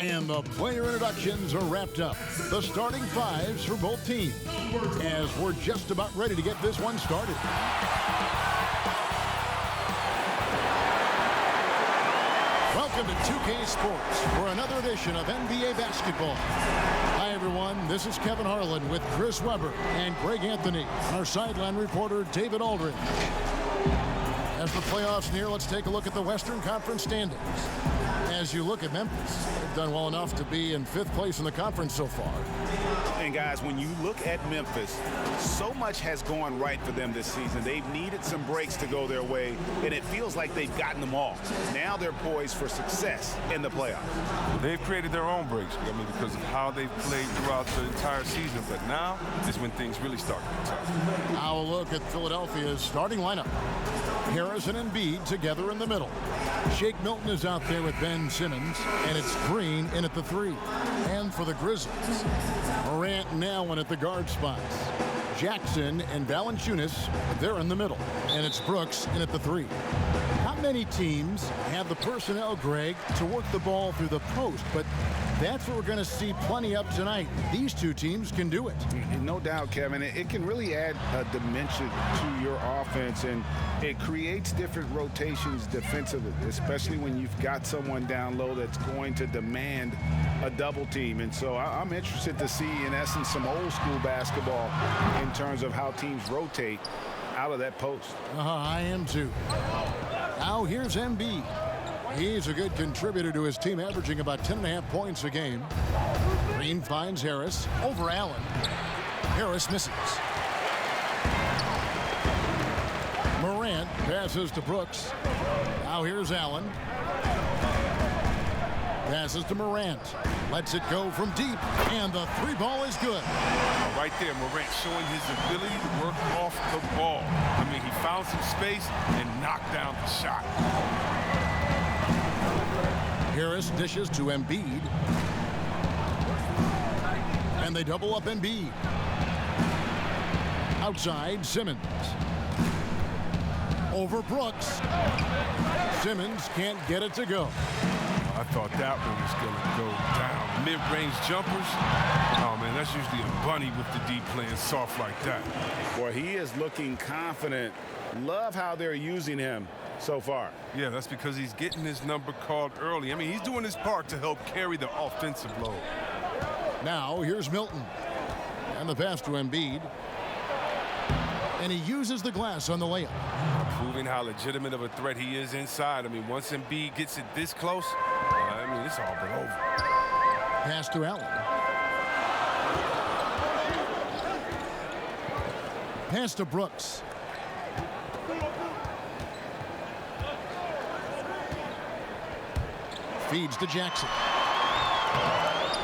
And the player introductions are wrapped up. The starting fives for both teams, as we're just about ready to get this one started. Welcome to 2K Sports for another edition of NBA basketball. Hi, everyone. This is Kevin Harlan with Chris Webber and Greg Anthony, and our sideline reporter, David Aldridge. As the playoffs near, let's take a look at the Western Conference standings. As you look at Memphis, they've done well enough to be in 5th place in the conference so far. And guys, when you look at Memphis, so much has gone right for them this season. They've needed some breaks to go their way, and it feels like they've gotten them all. Now they're poised for success in the playoffs. They've created their own breaks, because of how they've played throughout the entire season. But now is when things really start to get tough. Now a look at Philadelphia's starting lineup. Harris and Embiid together in the middle. Shake Milton is out there with Ben Simmons, and it's Green in at the 3. And for the Grizzlies, Morant and Allen at the guard spots. Jackson and Valanciunas, they're in the middle, and it's Brooks in at the 3. Not many teams have the personnel, Greg, to work the ball through the post, but that's what we're going to see plenty of tonight. These two teams can do it. No doubt, Kevin. It can really add a dimension to your offense, and it creates different rotations defensively, especially when you've got someone down low that's going to demand a double team. And so I'm interested to see, in essence, some old school basketball in terms of how teams rotate out of that post. I am too. Now here's Embiid. He's a good contributor to his team, averaging about 10.5 points a game. Green finds Harris over Allen. Harris misses. Morant passes to Brooks. Now here's Allen. Passes to Morant. Lets it go from deep, and the 3 ball is good. Right there, Morant showing his ability to work off the ball. He found some space and knocked down the shot. Harris dishes to Embiid. And they double up Embiid. Outside, Simmons. Over Brooks. Simmons can't get it to go. I thought that one was going to go down. Mid-range jumpers. Oh, man, that's usually a bunny with the D playing soft like that. Boy, he is looking confident. Love how they're using him so far. Yeah, that's because he's getting his number called early. He's doing his part to help carry the offensive load. Now, here's Milton. And the pass to Embiid. And he uses the glass on the layup. Proving how legitimate of a threat he is inside. Once Embiid gets it this close, it's all but over. Pass to Allen. Pass to Brooks. Feeds to Jackson.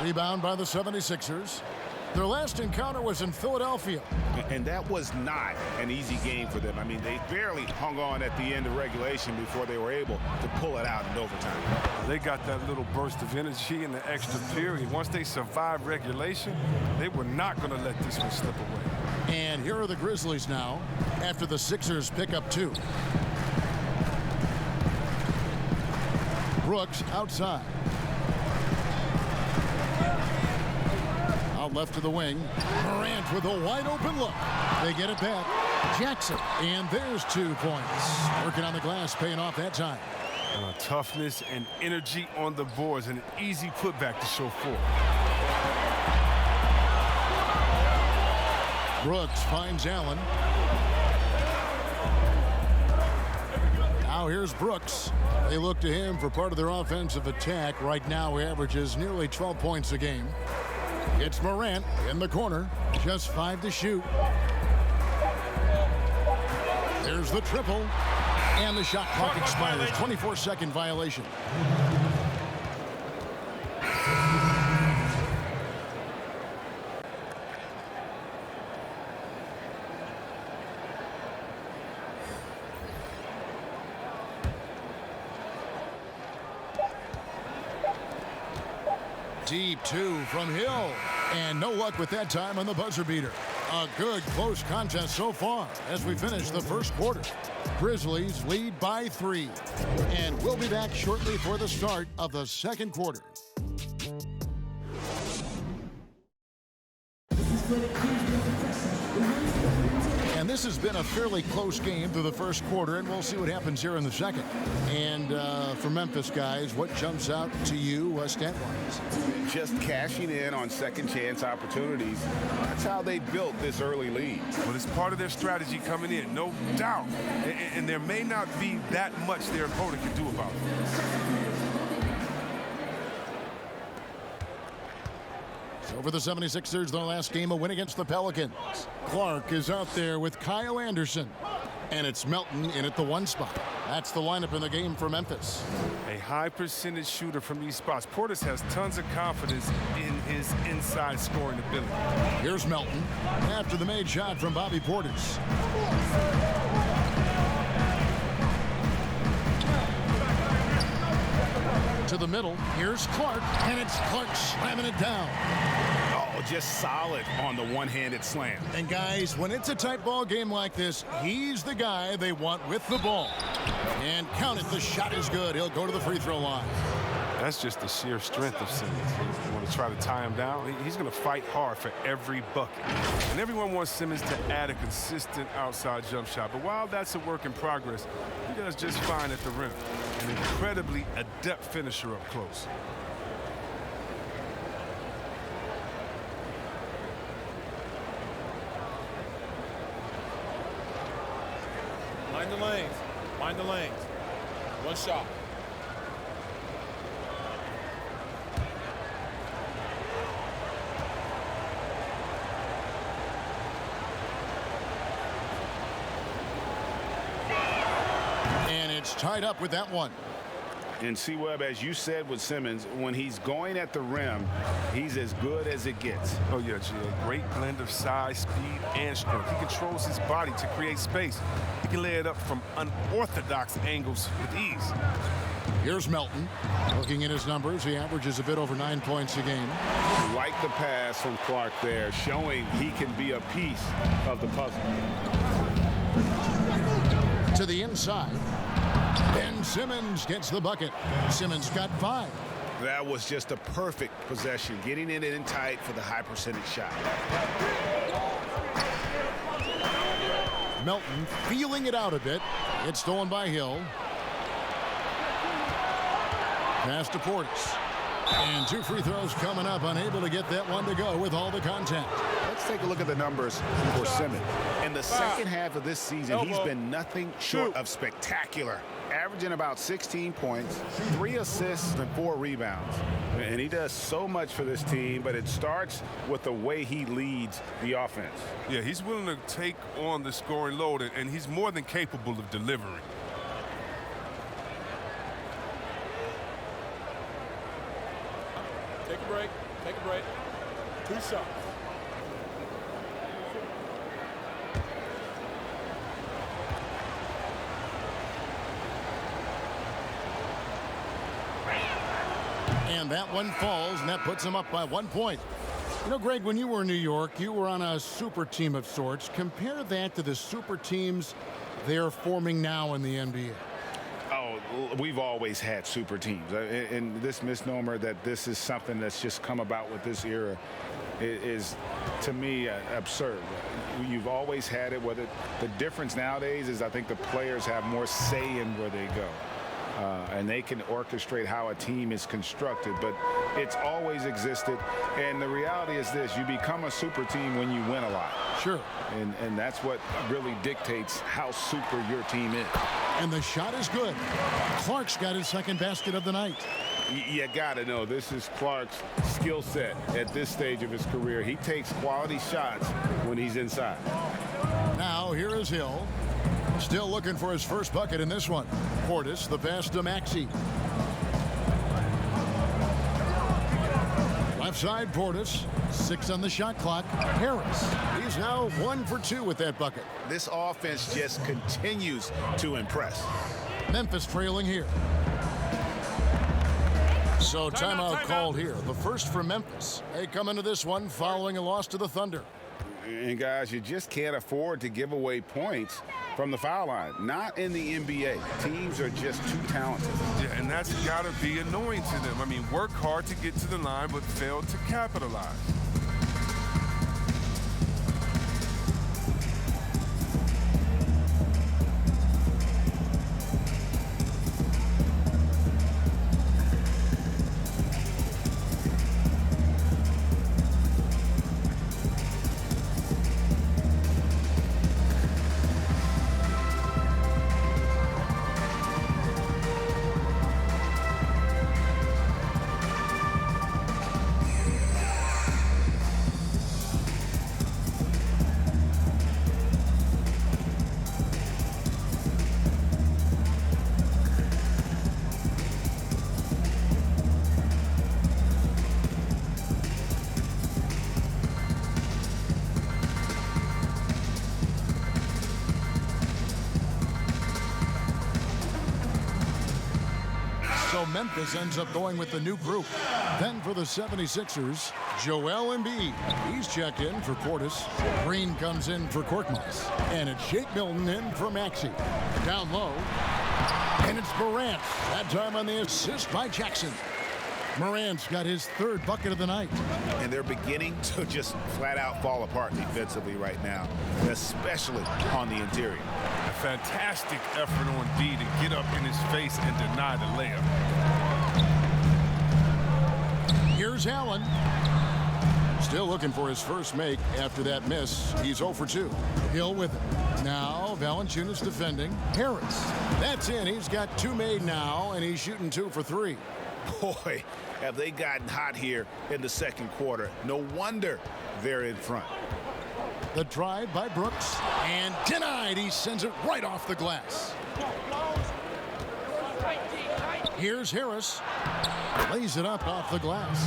Rebound by the 76ers. Their last encounter was in Philadelphia. And that was not an easy game for them. They barely hung on at the end of regulation before they were able to pull it out in overtime. They got that little burst of energy in the extra period. Once they survived regulation, they were not going to let this one slip away. And here are the Grizzlies now, after the Sixers pick up 2. Brooks outside. Out left to the wing. Morant with a wide open look. They get it back. Jackson, and there's 2 points. Working on the glass, paying off that time. Toughness and energy on the boards, and an easy putback to show for. Brooks finds Allen. Now here's Brooks. They look to him for part of their offensive attack. Right now, he averages nearly 12 points a game. It's Morant in the corner. Just 5 to shoot. There's the triple. And the shot clock expires. 24-second violation. Deep 2 from Hill. And no luck with that time on the buzzer beater. A good close contest so far as we finish the first quarter. Grizzlies lead by 3. And we'll be back shortly for the start of the second quarter. And this has been a fairly close game through the first quarter, and we'll see what happens here in the second. And for Memphis, guys, what jumps out to you stat-wise? Just cashing in on second chance opportunities. That's how they built this early lead. Well, it's part of their strategy coming in, no doubt. And there may not be that much their opponent can do about it. So for the 76ers, their last game, a win against the Pelicans. Clark is out there with Kyle Anderson. And it's Melton in at the 1 spot. That's the lineup in the game for Memphis. A high percentage shooter from these spots. Portis has tons of confidence in his inside scoring ability. Here's Melton after the made shot from Bobby Portis. To the middle, here's Clark, and it's Clark slamming it down. Oh, just solid on the one-handed slam. And guys, when it's a tight ball game like this, he's the guy they want with the ball. And count it, the shot is good. He'll go to the free throw line. That's just the sheer strength of Simmons. You want to try to tie him down? He's going to fight hard for every bucket. And everyone wants Simmons to add a consistent outside jump shot. But while that's a work in progress, he does just fine at the rim. An incredibly adept finisher up close. Mind the lanes. Mind the lanes. One shot. And it's tied up with that one. And C-Webb, as you said with Simmons, when he's going at the rim, he's as good as it gets. Oh, yeah, G. A great blend of size, speed, and strength. He controls his body to create space. He can lay it up from unorthodox angles with ease. Here's Melton. Looking at his numbers, he averages a bit over 9 points a game. Like the pass from Clark there, showing he can be a piece of the puzzle. To the inside. And Simmons gets the bucket. Simmons got 5. That was just a perfect possession, getting it in tight for the high percentage shot. Melton feeling it out a bit. It's stolen by Hill. Pass to Portis. And 2 free throws coming up, unable to get that one to go with all the contact. Let's take a look at the numbers for Simmons. In the second half of this season, he's been nothing short of spectacular, averaging about 16 points, 3 assists, and 4 rebounds. And he does so much for this team, but it starts with the way he leads the offense. Yeah, he's willing to take on the scoring load, and he's more than capable of delivering. Take a break. Take a break. 2 shots. And that one falls, and that puts him up by 1 point. You know, Greg, when you were in New York, you were on a super team of sorts. Compare that to the super teams they're forming now in the NBA. Oh, we've always had super teams. And this misnomer that this is something that's just come about with this era is, to me, absurd. You've always had it. Whether the difference nowadays is I think the players have more say in where they go. And they can orchestrate how a team is constructed, but it's always existed. And the reality is this: you become a super team when you win a lot. Sure. And that's what really dictates how super your team is. And the shot is good. Clark's got his second basket of the night. You got to know, this is Clark's skill set at this stage of his career. He takes quality shots when he's inside. Now, here is Hill. Still looking for his first bucket in this one. Portis, the pass to Maxey. Left side, Portis. 6 on the shot clock. Harris. He's now 1 for 2 with that bucket. This offense just continues to impress. Memphis trailing here. So timeout called here. The first for Memphis. They come into this one following a loss to the Thunder. And guys, you just can't afford to give away points from the foul line. Not in the NBA. Teams are just too talented. Yeah, and that's got to be annoying to them. I mean, work hard to get to the line, but fail to capitalize. Memphis ends up going with the new group. Then for the 76ers, Joel Embiid. He's checked in for Portis. Green comes in for Korkmaz. And it's Shake Milton in for Maxey. Down low. And it's Marantz. That time on the assist by Jackson. Marantz got his third bucket of the night. And they're beginning to just flat out fall apart defensively right now, especially on the interior. A fantastic effort on D to get up in his face and deny the layup. Here's Allen. Still looking for his first make after that miss. He's 0 for 2. Hill with it. Now Valanciunas defending. Harris. That's in. He's got 2 made now, and he's shooting 2 for 3. Boy, have they gotten hot here in the second quarter. No wonder they're in front. The drive by Brooks. And denied. He sends it right off the glass. Here's Harris. Lays it up off the glass.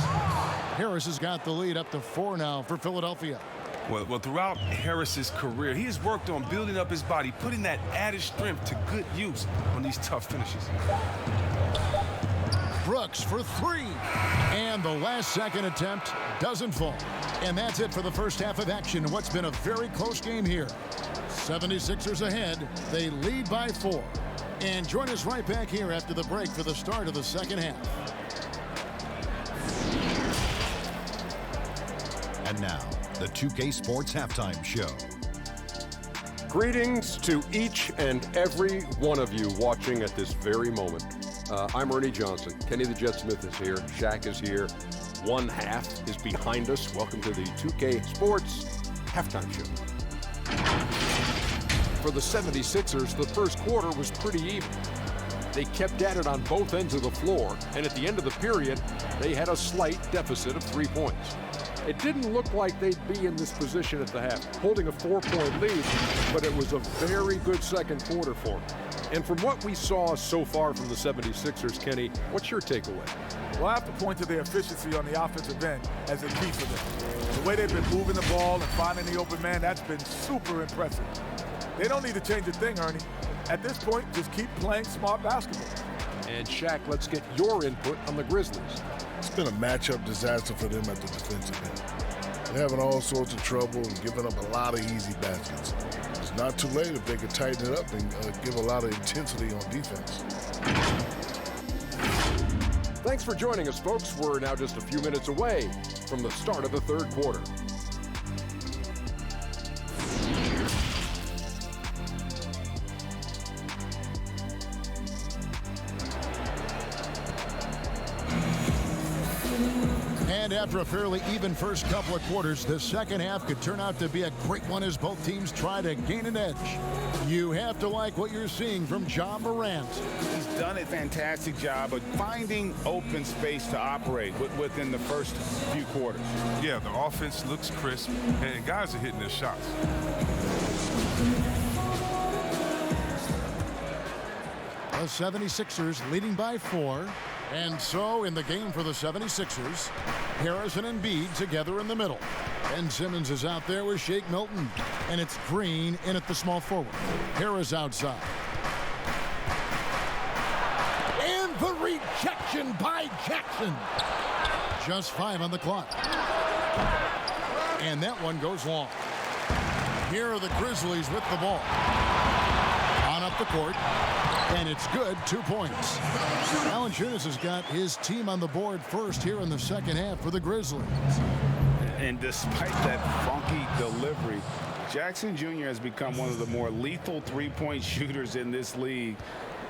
Harris has got the lead up to 4 now for Philadelphia. Well, throughout Harris's career, he has worked on building up his body, putting that added strength to good use on these tough finishes. Brooks for 3. And the last second attempt doesn't fall. And that's it for the first half of action in what's been a very close game here. 76ers ahead. They lead by 4. And join us right back here after the break for the start of the second half. And now, the 2K Sports Halftime Show. Greetings to each and every one of you watching at this very moment. I'm Ernie Johnson. Kenny the Jet Smith is here. Shaq is here. One half is behind us. Welcome to the 2K Sports Halftime Show. For the 76ers, the first quarter was pretty even. They kept at it on both ends of the floor, and at the end of the period, they had a slight deficit of 3 points. It didn't look like they'd be in this position at the half, holding a 4-point lead, but it was a very good second quarter for them. And from what we saw so far from the 76ers, Kenny, what's your takeaway? Well, I have to point to their efficiency on the offensive end as a key for them. The way they've been moving the ball and finding the open man, that's been super impressive. They don't need to change a thing, Ernie. At this point, just keep playing smart basketball. And Shaq, let's get your input on the Grizzlies. It's been a matchup disaster for them at the defensive end. They're having all sorts of trouble and giving up a lot of easy baskets. It's not too late if they could tighten it up and give a lot of intensity on defense. Thanks for joining us, folks. We're now just a few minutes away from the start of the third quarter. And after a fairly even first couple of quarters, the second half could turn out to be a great one as both teams try to gain an edge. You have to like what you're seeing from Ja Morant. He's done a fantastic job of finding open space to operate within the first few quarters. Yeah, the offense looks crisp, and guys are hitting their shots. The 76ers leading by 4. And so in the game for the 76ers, Harris and Embiid together in the middle. And Simmons is out there with Shake Milton. And it's Green in at the small forward. Harris outside. And the rejection by Jackson. Just 5 on the clock. And that one goes long. Here are the Grizzlies with the ball. On up the court. And it's good, 2 points. Valanciunas has got his team on the board first here in the second half for the Grizzlies. And despite that funky delivery, Jackson Jr. has become one of the more lethal three-point shooters in this league,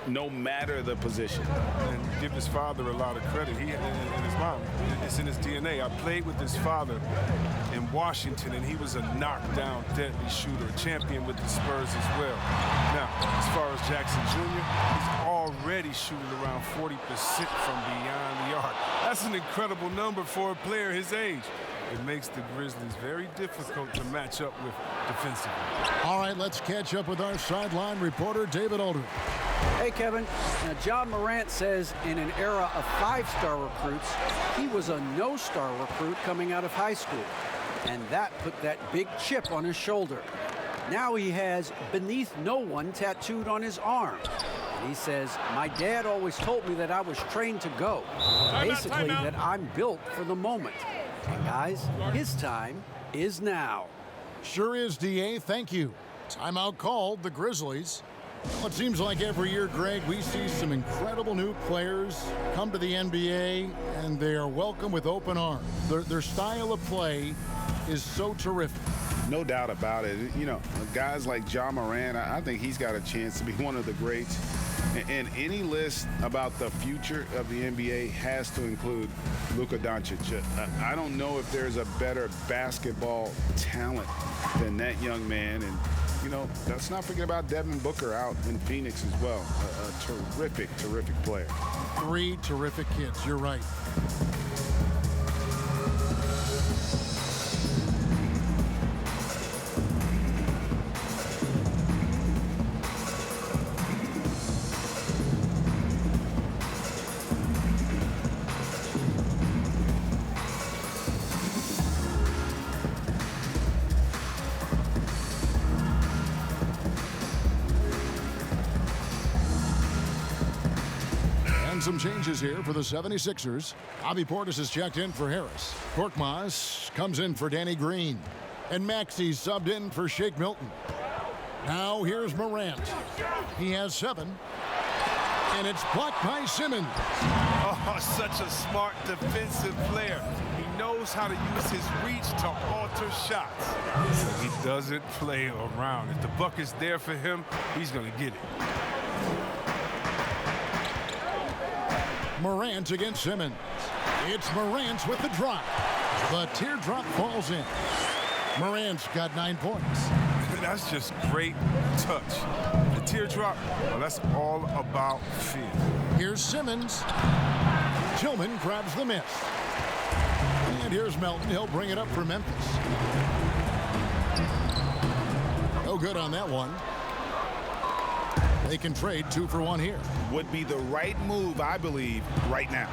no matter the position. And give his father a lot of credit. He and his mom, it's in his DNA. I played with his father in Washington, and he was a knockdown, deadly shooter, a champion with the Spurs as well. Now, as far as Jackson Jr., he's already shooting around 40% from beyond the arc. That's an incredible number for a player his age. It makes the Grizzlies very difficult to match up with defensively. All right, let's catch up with our sideline reporter, David Aldridge. Hey, Kevin. Now, John Morant says in an era of 5-star recruits, he was a no-star recruit coming out of high school. And that put that big chip on his shoulder. Now he has "beneath no one" tattooed on his arm. And he says, my dad always told me that I was trained to go. Basically, that I'm built for the moment. And guys, his time is now. Sure is, DA. Thank you. Timeout called, the Grizzlies. Well, it seems like every year, Greg, we see some incredible new players come to the NBA, and they are welcome with open arms. Their style of play is so terrific. No doubt about it. You know, guys like Ja Morant, I think he's got a chance to be one of the greats. And any list about the future of the NBA has to include Luka Doncic. I don't know if there's a better basketball talent than that young man. And, you know, let's not forget about Devin Booker out in Phoenix as well. A terrific, terrific player. 3 terrific kids. You're right. Some changes here for the 76ers. Bobby Portis is checked in for Harris. Korkmaz comes in for Danny Green. And Maxey subbed in for Shake Milton. Now here's Marantz. He has 7. And it's blocked by Simmons. Oh, such a smart defensive player. He knows how to use his reach to alter shots. He doesn't play around. If the buck is there for him, he's going to get it. Marantz against Simmons. It's Marantz with the drop. The teardrop falls in. Marantz got 9 points. That's just great touch. The teardrop, well, that's all about feel. Here's Simmons. Tillman grabs the miss. And here's Melton. He'll bring it up for Memphis. No good on that one. They can trade 2 for 1 here. Would be the right move, I believe, right now.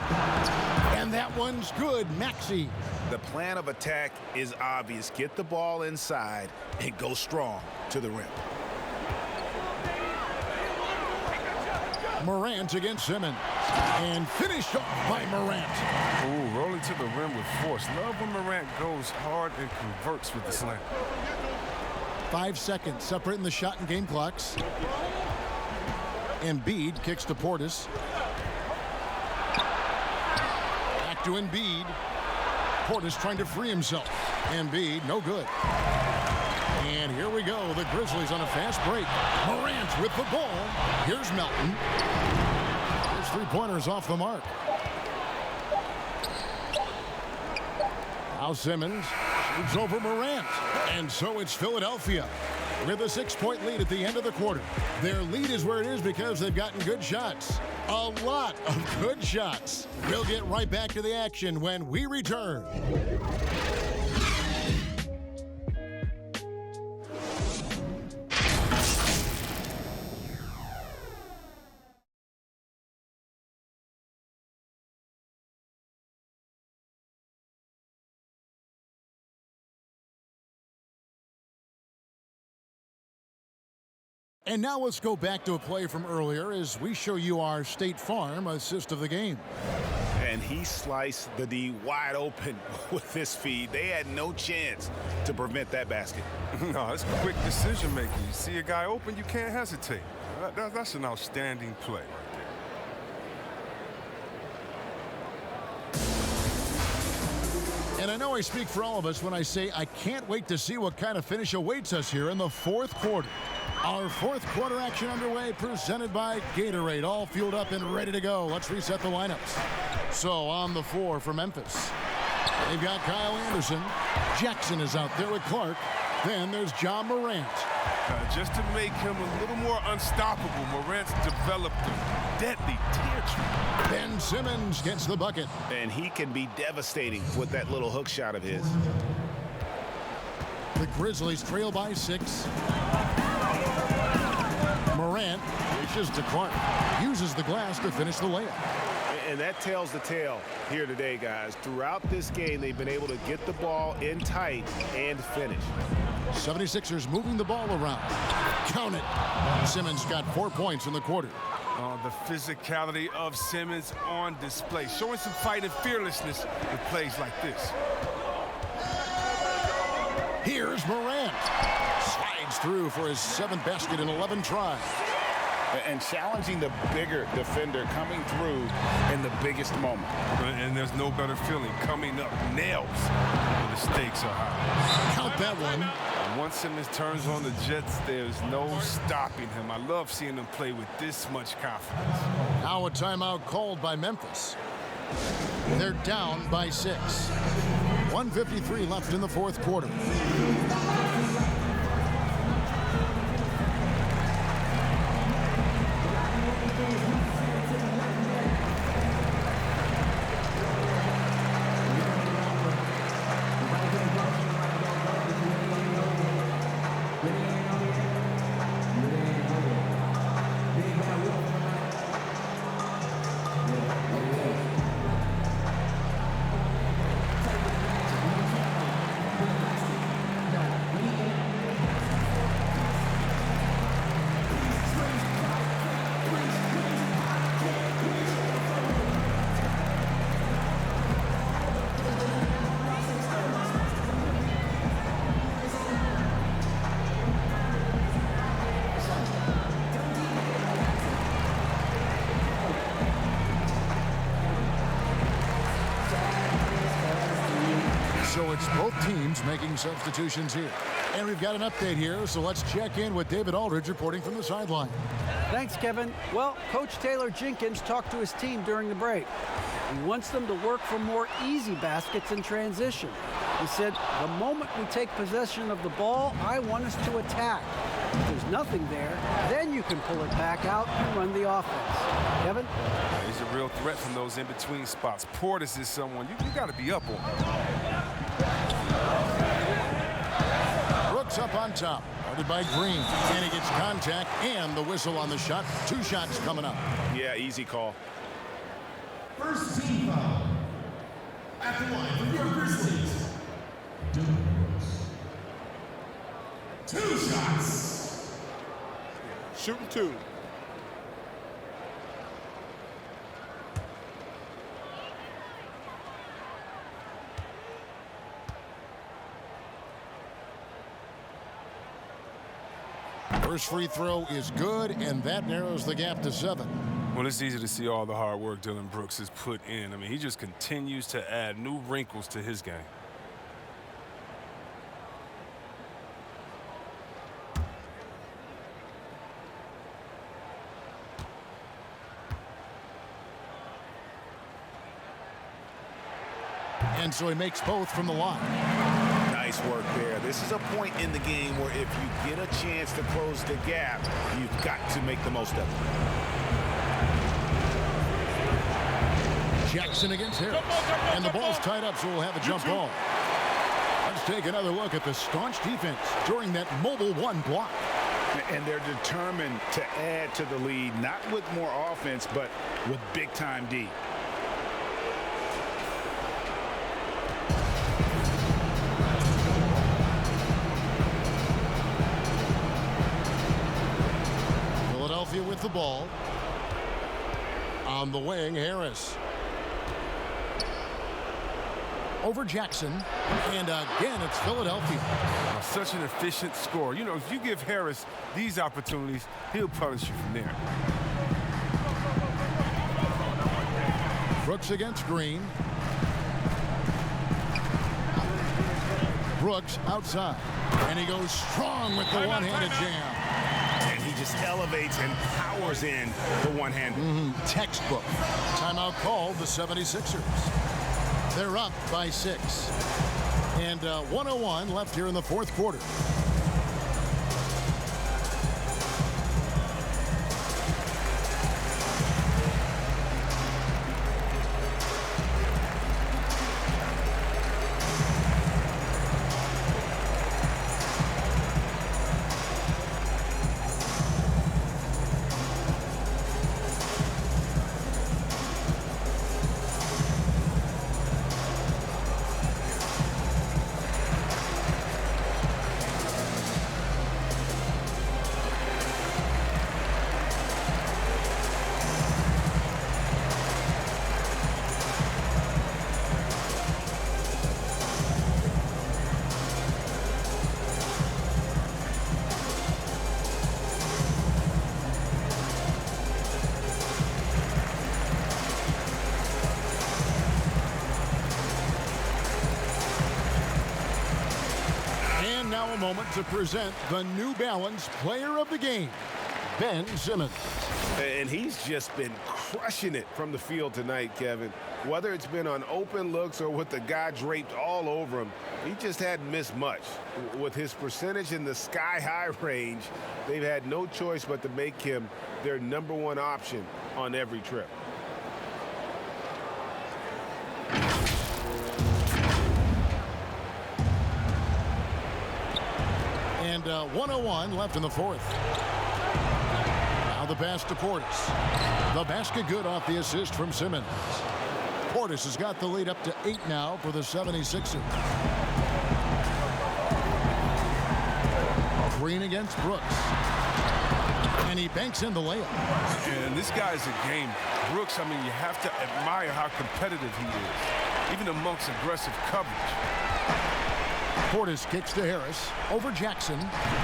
And that one's good. Maxey. The plan of attack is obvious. Get the ball inside and go strong to the rim. Marantz against Simmons. And finished off by Marantz. Ooh, rolling to the rim with force. Love when Morant goes hard and converts with the slam. 5 seconds separating the shot and game clocks. Embiid kicks to Portis. Back to Embiid. Portis trying to free himself. Embiid, no good. And here we go. The Grizzlies on a fast break. Marantz with the ball. Here's Melton. His 3-pointers off the mark. Now Simmons shoots over Marantz. And so it's Philadelphia with a 6-point lead at the end of the quarter. Their lead is where it is because they've gotten good shots. A lot of good shots. We'll get right back to the action when we return. And now let's go back to a play from earlier as we show you our State Farm assist of the game. And he sliced the D wide open with this feed. They had no chance to prevent that basket. No, it's quick decision making. You see a guy open, you can't hesitate. That's an outstanding play. And I know I speak for all of us when I say I can't wait to see what kind of finish awaits us here in the 4th quarter. Our 4th quarter action underway, presented by Gatorade, all fueled up and ready to go. Let's reset the lineups. So on the floor for Memphis, they've got Kyle Anderson. Jackson is out there with Clark. Then there's Ja Morant. Just to make him a little more unstoppable, Morant's developed a deadly teardrop. Ben Simmons gets the bucket. And he can be devastating with that little hook shot of his. The Grizzlies trail by 6. Morant reaches to Clark. Uses the glass to finish the layup. And that tells the tale here today, guys. Throughout this game, they've been able to get the ball in tight and finish. 76ers moving the ball around. Count it. Simmons got 4 points in the quarter. the physicality of Simmons on display, showing some fight and fearlessness with plays like this. Here's Marantz. Slides through for his 7th basket in 11 tries. And challenging the bigger defender coming through in the biggest moment. And there's no better feeling coming up nails when the stakes are high. Count that one. And once Simmons turns on the Jets, there's no stopping him. I love seeing him play with this much confidence. Now a timeout called by Memphis. They're down by 6. 1:53 left in the 4th quarter. So it's both teams making substitutions here. And we've got an update here, so let's check in with David Aldridge reporting from the sideline. Thanks, Kevin. Well, Coach Taylor Jenkins talked to his team during the break. He wants them to work for more easy baskets in transition. He said, the moment we take possession of the ball, I want us to attack. If there's nothing there, then you can pull it back out and run the offense. Kevin? He's a real threat from those in-between spots. Portis is someone you got to be up on. Brooks up on top, guarded by Green. And he gets contact and the whistle on the shot. 2 shots coming up. Yeah, easy call. First team foul. At the line for your Grizzlies. 2 shots. Shooting 2. First free throw is good, and that narrows the gap to 7. Well, it's easy to see all the hard work Dillon Brooks has put in. I mean, he just continues to add new wrinkles to his game. And so he makes both from the line. Nice work there. This is a point in the game where if you get a chance to close the gap, you've got to make the most of it. Jackson against Harris. And the ball's tied up, so we'll have a jump ball. Let's take another look at the staunch defense during that mobile 1 block. And they're determined to add to the lead, not with more offense, but with big-time D. Philadelphia with the ball. On the wing, Harris. Over Jackson. And again, it's Philadelphia. Such an efficient score. You know, if you give Harris these opportunities, he'll punish you from there. Brooks against Green. Brooks outside. And he goes strong with the one-handed jam. And he just elevates and powers in the one-handed. Textbook. Timeout called the 76ers. They're up by 6. And 1:01 left here in the 4th quarter. final moment to present the New Balance Player of the Game, Ben Simmons. And he's just been crushing it from the field tonight, Kevin. Whether it's been on open looks or with the guy draped all over him, he just hadn't missed much. With his percentage in the sky-high range, they've had no choice but to make him their #1 option on every trip. And 1:01 left in the fourth. Now the pass to Portis. The basket good off the assist from Simmons. Portis has got the lead up to 8 now for the 76ers. Green against Brooks. And he banks in the layup. And this guy's a gamer. Brooks, I mean, you have to admire how competitive he is, even amongst aggressive coverage. Portis kicks to Harris over Jackson.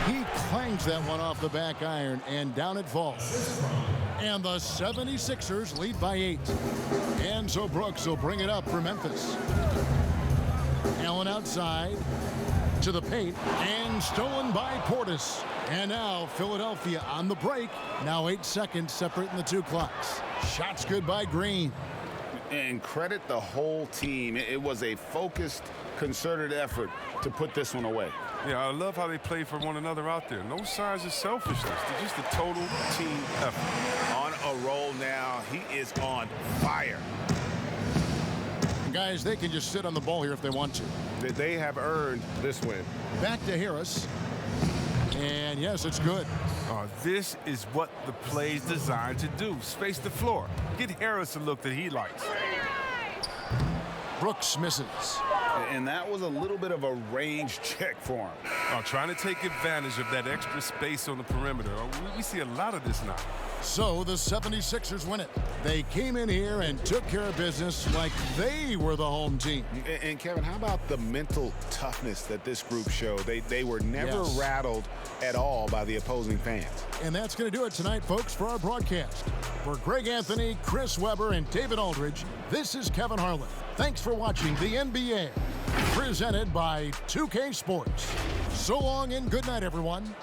He clangs that one off the back iron, and down it falls. And the 76ers lead by 8. And so Brooks will bring it up for Memphis. Allen outside to the paint, and stolen by Portis. And now Philadelphia on the break. Now 8 seconds separating the two clocks. Shots good by Green. And credit the whole team. It was a focused, concerted effort to put this one away. Yeah, I love how they play for one another out there. No signs of selfishness. They're just a total team effort. On a roll now. He is on fire. Guys, they can just sit on the ball here if they want to. They have earned this win. Back to Harris. And yes, it's good. This is what the play's designed to do. Space the floor. Get Harris a look that he likes. Brooks misses. And that was a little bit of a range check for him. Trying to take advantage of that extra space on the perimeter. We see a lot of this now. So the 76ers win it. They came in here and took care of business like they were the home team. And Kevin, how about the mental toughness that this group showed? They were never rattled at all by the opposing fans. And that's going to do it tonight, folks, for our broadcast. For Greg Anthony, Chris Webber, and David Aldridge, this is Kevin Harlan. Thanks for watching the NBA, presented by 2K Sports. So long and good night, everyone.